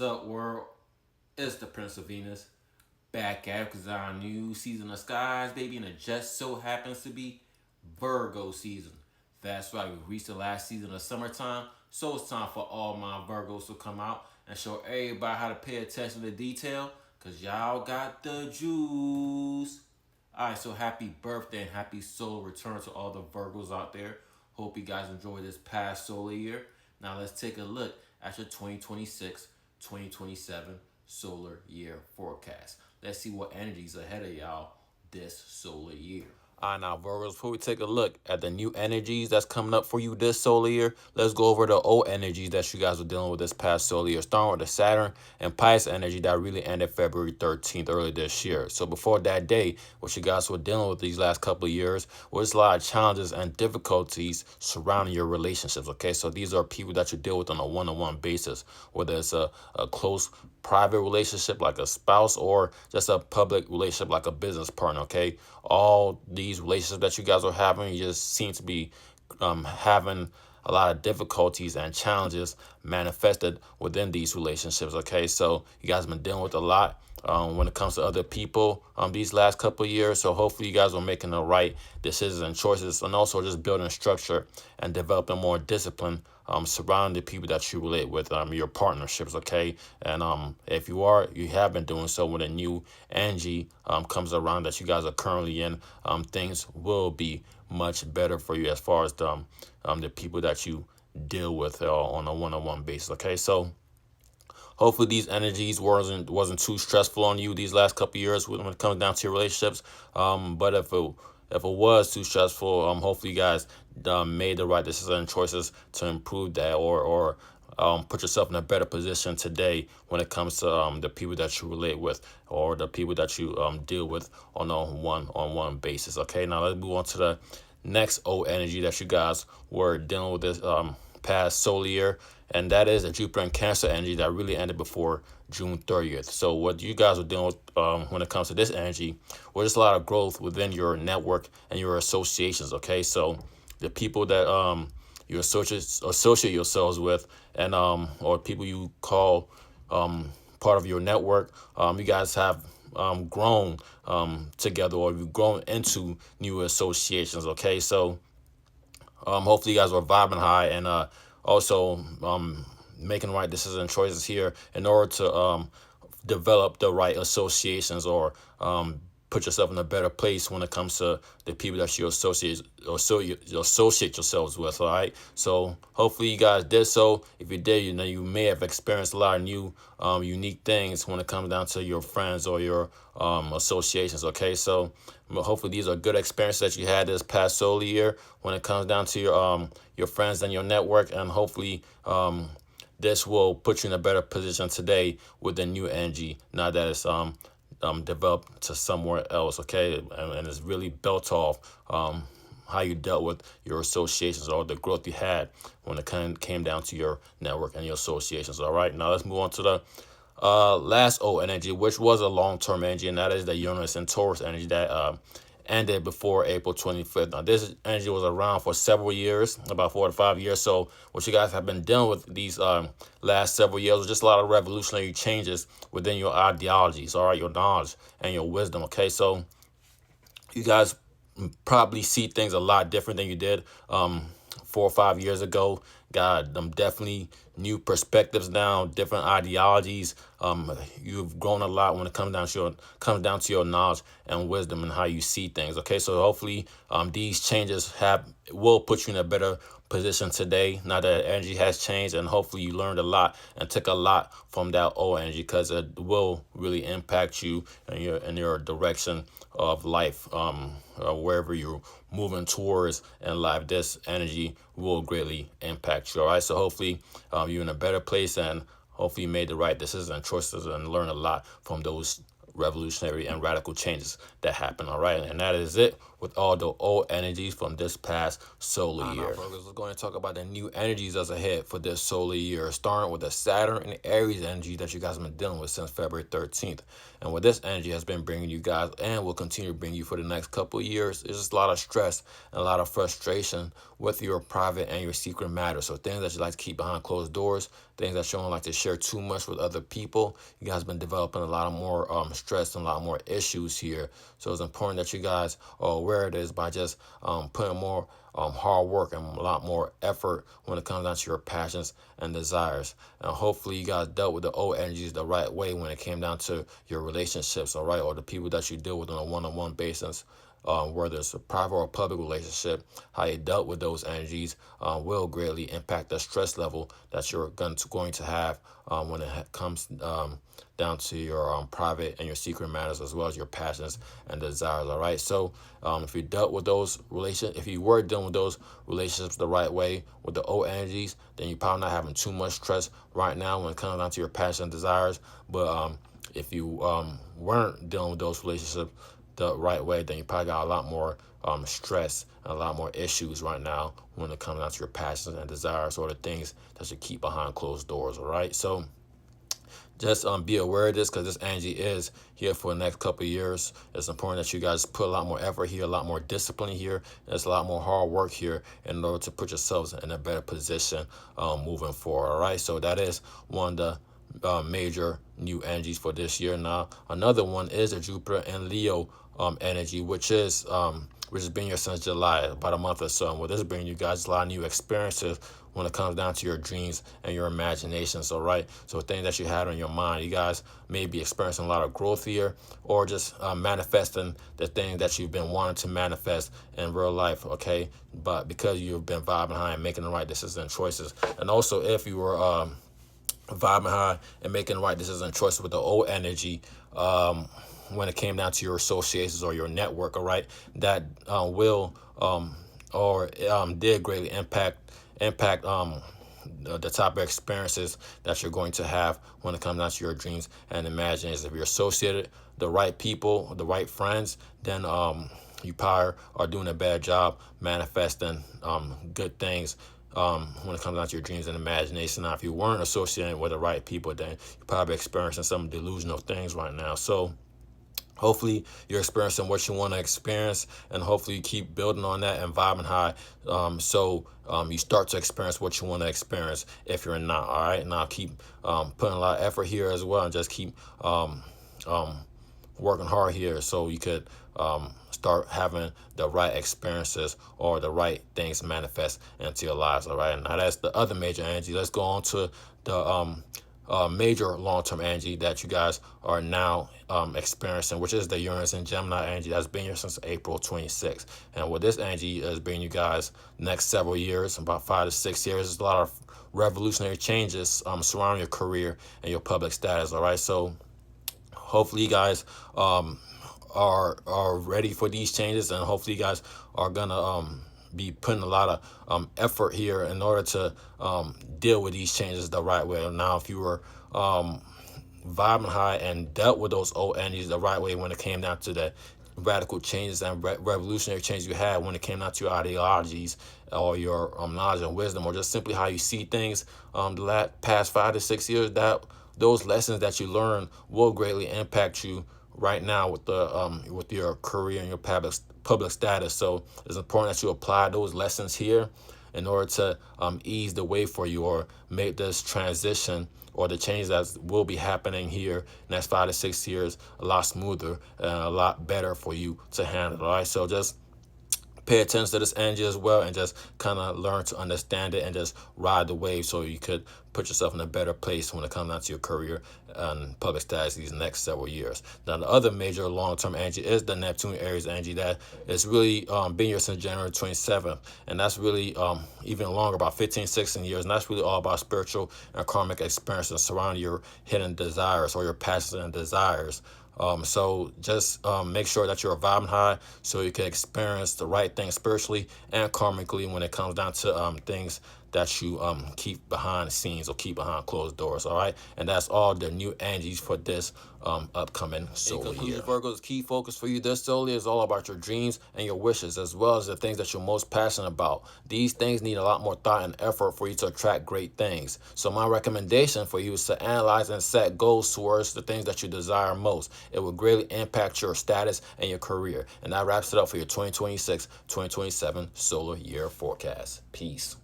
up, world? It's the Prince of Venus back at because our new season of skies, baby, and it just so happens to be Virgo season. That's right, we reached the last season of summertime, so it's time for all my Virgos to come out and show everybody how to pay attention to detail because y'all got the juice. Alright, so happy birthday and happy solar return to all the Virgos out there. Hope you guys enjoyed this past solar year. Now let's take a look at your 2026-2027 solar year forecast. Let's see what energies ahead of y'all this solar year. All right, now, Virgos, before we take a look at the new energies that's coming up for you this solar year, let's go over the old energies that you guys were dealing with this past solar year, starting with the Saturn and Pisces energy that really ended February 13th early this year. So before that day, what you guys were dealing with these last couple of years was a lot of challenges and difficulties surrounding your relationships, okay? So these are people that you deal with on a one-on-one basis, whether it's a close private relationship like a spouse or just a public relationship like a business partner, okay? All these relationships that you guys are having, you just seem to be having a lot of difficulties and challenges manifested within these relationships, okay? So you guys have been dealing with a lot when it comes to other people these last couple of years. So hopefully you guys are making the right decisions and choices, and also just building structure and developing more discipline surrounding the people that you relate with, your partnerships, okay? And if you have been doing so, when a new energy comes around that you guys are currently in, things will be much better for you as far as the people that you deal with on a one-on-one basis, okay? So hopefully these energies wasn't too stressful on you these last couple of years when it comes down to your relationships. But if it was too stressful, hopefully you guys made the right decisions and choices to improve that, or put yourself in a better position today when it comes to the people that you relate with or the people that you deal with on a one-on-one basis. Okay, now let's move on to the next old energy that you guys were dealing with this past solar year, and that is the Jupiter and Cancer energy that really ended before June 30th. So what you guys are dealing with when it comes to this energy was just a lot of growth within your network and your associations, okay? So the people that you associate yourselves with, and or people you call part of your network, you guys have grown together, or you've grown into new associations, okay? So hopefully you guys are vibing high, and also making the right decisions and choices here in order to develop the right associations, or put yourself in a better place when it comes to the people that you associate yourselves with. All right. So hopefully you guys did so. If you did, you may have experienced a lot of new, unique things when it comes down to your friends or your associations. Okay. So hopefully these are good experiences that you had this past solar year when it comes down to your friends and your network, and hopefully this will put you in a better position today with the new energy now that it's developed to somewhere else, okay? And it's really built off how you dealt with your associations, or the growth you had when it came down to your network and your associations. All right, now let's move on to the last O energy, which was a long-term energy, and that is the Uranus and Taurus energy that ended before April 25th. Now, this energy was around for several years, about 4 to 5 years. So what you guys have been dealing with these last several years was just a lot of revolutionary changes within your ideologies, all right, your knowledge and your wisdom, okay? So you guys probably see things a lot different than you did 4 or 5 years ago. Got definitely new perspectives now, different ideologies. You've grown a lot when it comes down to your knowledge and wisdom and how you see things. Okay, so hopefully these changes will put you in a better position today now that energy has changed, and hopefully you learned a lot and took a lot from that old energy, because it will really impact you and your direction of life, wherever you're moving towards in life. This energy will greatly impact you. All right, so hopefully you're in a better place, and hopefully you made the right decisions and choices and learned a lot from those revolutionary and radical changes that happen. All right, and that is it with all the old energies from this past solar year. We're going to talk about the new energies that's ahead for this solar year, starting with the Saturn and Aries energy that you guys have been dealing with since February 13th. And what this energy has been bringing you guys, and will continue to bring you for the next couple of years, is just a lot of stress and a lot of frustration with your private and your secret matters. So things that you like to keep behind closed doors, things that you don't like to share too much with other people. You guys been developing a lot of more stress and a lot more issues here. So it's important that you guys are aware of this by just putting more hard work and a lot more effort when it comes down to your passions and desires. And hopefully you guys dealt with the old energies the right way when it came down to your relationships, all right, or the people that you deal with on a one-on-one basis. Whether it's a private or public relationship, how you dealt with those energies will greatly impact the stress level that you're going to have when it comes down to your private and your secret matters, as well as your passions and desires. All right. So if you dealt with those if you were dealing with those relationships the right way with the old energies, then you're probably not having too much stress right now when it comes down to your passion and desires. But if you weren't dealing with those relationships the right way, then you probably got a lot more stress and a lot more issues right now when it comes down to your passions and desires, or the things that you keep behind closed doors. All right. So just be aware of this, because this energy is here for the next couple of years. It's important that you guys put a lot more effort here, a lot more discipline here. There's a lot more hard work here in order to put yourselves in a better position moving forward. All right. So that is one of the major new energies for this year. Now, another one is the Jupiter and Leo energy, which has been here since July, about a month or so. Well, this is bringing you guys a lot of new experiences when it comes down to your dreams and your imaginations, all right? So things that you had on your mind, you guys may be experiencing a lot of growth here, or just manifesting the things that you've been wanting to manifest in real life, okay? But because you've been vibing high and making the right decisions and choices. And also, if you were vibing high and making the right decisions and choices with the old energy, when it came down to your associations or your network, all right, that will did greatly impact the type of experiences that you're going to have when it comes down to your dreams and imaginations. If you're associated the right people, the right friends, then you probably are doing a bad job manifesting good things when it comes down to your dreams and imagination. Now, if you weren't associated with the right people, then you're probably experiencing some delusional things right now. So hopefully you're experiencing what you want to experience, and hopefully you keep building on that and vibing high, so you start to experience what you want to experience if you're not. All right. Now keep putting a lot of effort here as well, and just keep working hard here, so you could start having the right experiences or the right things manifest into your lives. All right. Now that's the other major energy. Let's go on to the major long-term energy that you guys are now experiencing, which is the Uranus and Gemini energy that's been here since April 26th. And what this energy is bringing you guys next several years, about 5 to 6 years, is a lot of revolutionary changes surrounding your career and your public status. All right. So hopefully you guys are ready for these changes, and hopefully you guys are gonna be putting a lot of effort here in order to deal with these changes the right way. Now, if you were vibing high and dealt with those old energies the right way when it came down to the radical changes and revolutionary changes you had when it came down to your ideologies or your knowledge and wisdom, or just simply how you see things the past 5 to 6 years, that those lessons that you learn will greatly impact you right now with the with your career and your public status. So it's important that you apply those lessons here in order to ease the way for you, or make this transition or the change that will be happening here next 5 to 6 years a lot smoother and a lot better for you to handle. All right. So just pay attention to this energy as well, and just kind of learn to understand it and just ride the wave, so you could put yourself in a better place when it comes down to your career and public status these next several years. Now, the other major long-term energy is the Neptune Aries energy that is really been here since January 27th, and that's really even longer, about 15, 16 years, and that's really all about spiritual and karmic experiences surrounding your hidden desires or your passions and desires. So just make sure that you're vibing high, so you can experience the right things spiritually and karmically when it comes down to things that you keep behind the scenes or keep behind closed doors. All right. And that's all the new energies for this upcoming solar year. Virgo's key focus for you this solar year is all about your dreams and your wishes, as well as the things that you're most passionate about. These things need a lot more thought and effort for you to attract great things. So my recommendation for you is to analyze and set goals towards the things that you desire most. It will greatly impact your status and your career. And that wraps it up for your 2026-2027 solar year forecast. Peace.